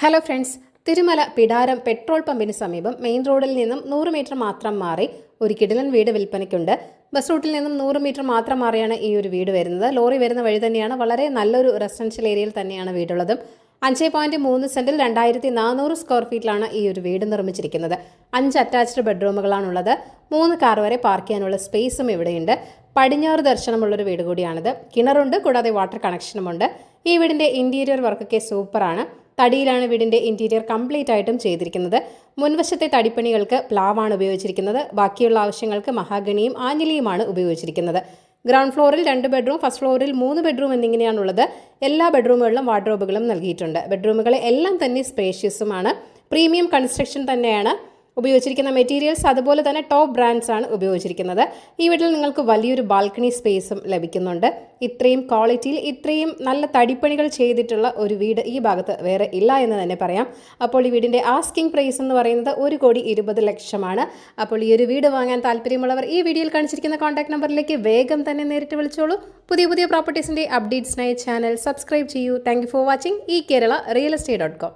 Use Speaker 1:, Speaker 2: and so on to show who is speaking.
Speaker 1: Hello friends, Thirumala പിടാരം petrol പമ്പിന് സമീപം main റോഡിൽ നിന്നും 100 മീറ്റർ മാത്രം മാറി ഒരു കിടിലൻ വീട് വിൽപ്പനയ്ക്കുണ്ട്. ബസ് റൂട്ടിൽ നിന്നും 100 മീറ്റർ മാത്രം മാറിയാണ് ഈ ഒരു വീട് വരുന്നത്. ലോറി വരുന്ന വഴി തന്നെയാണ്. വളരെ നല്ലൊരു റെസിഡൻഷ്യൽ ഏരിയയിൽ തന്നെയാണ് വീടുള്ളത്. 5.3 സെന്റിൽ 2400 സ്ക്വയർ ഫീറ്റിലാണ് ഈ ഒരു വീട് നിർമ്മിച്ചിരിക്കുന്നത്. 5 അറ്റാച്ച്ഡ് ബെഡ്റൂമുകളാണുള്ളത്. 3 കാർ വരെ പാർക്ക് ചെയ്യാനുള്ള സ്പേസും ഇവിടെയുണ്ട്. പടിഞ്ഞാറ് ദർശനമുള്ളൊരു വീട് കൂടിയാണിത്. കിണറുണ്ട്, കൂടാതെ വാട്ടർ കണക്ഷനുമുണ്ട്. ഈ വീടിന്റെ ഇന്റീരിയർ വർക്കൊക്കെ സൂപ്പറാണ്. തടിയിലാണ് വീടിന്റെ ഇന്റീരിയർ കംപ്ലീറ്റ് ആയിട്ടും ചെയ്തിരിക്കുന്നത്. മുൻവശത്തെ തടിപ്പണികൾക്ക് പ്ലാവാണ് ഉപയോഗിച്ചിരിക്കുന്നത്. ബാക്കിയുള്ള ആവശ്യങ്ങൾക്ക് മഹാഗണിയും ആഞ്ഞിലിയുമാണ് ഉപയോഗിച്ചിരിക്കുന്നത്. ഗ്രൗണ്ട് ഫ്ലോറിൽ 2 ബെഡ്റൂം, ഫസ്റ്റ് ഫ്ലോറിൽ 3 ബെഡ്റൂം എന്നിങ്ങനെയാണുള്ളത്. എല്ലാ ബെഡ്റൂമുകളിലും വാർഡ്രോബുകളും നൽകിയിട്ടുണ്ട്. ബെഡ്റൂമുകളെ എല്ലാം തന്നെ സ്പേഷ്യസുമാണ്. പ്രീമിയം കൺസ്ട്രക്ഷൻ തന്നെയാണ് ഉപയോഗിച്ചിരിക്കുന്ന മെറ്റീരിയൽസ്. അതുപോലെ തന്നെ ടോപ്പ് ബ്രാൻഡ്സ് ആണ് ഉപയോഗിച്ചിരിക്കുന്നത്. ഈ വീട്ടിൽ നിങ്ങൾക്ക് വലിയൊരു ബാൽക്കണി സ്പേസും ലഭിക്കുന്നുണ്ട്. ഇത്രയും ക്വാളിറ്റിയിൽ ഇത്രയും നല്ല തടിപ്പണികൾ ചെയ്തിട്ടുള്ള ഒരു വീട് ഈ ഭാഗത്ത് വേറെ ഇല്ല എന്ന് തന്നെ പറയാം. അപ്പോൾ ഈ വീടിന്റെ ആസ്കിംഗ് പ്രൈസ് എന്ന് പറയുന്നത് 1,20,00,000 അപ്പോൾ ഈ ഒരു വീട് വാങ്ങാൻ താല്പര്യമുള്ളവർ ഈ വീഡിയോയിൽ കാണിച്ചിരിക്കുന്ന കോൺടാക്ട് നമ്പറിലേക്ക് വേഗം തന്നെ നേരിട്ട് വിളിച്ചോളൂ. പുതിയ പ്രോപ്പർട്ടീസിന്റെ അപ്ഡേറ്റ്സിനായി ചാനൽ സബ്സ്ക്രൈബ് ചെയ്യൂ. Thank you for watching. ഈ കേരള റിയൽ എസ്റ്റേറ്റ്.com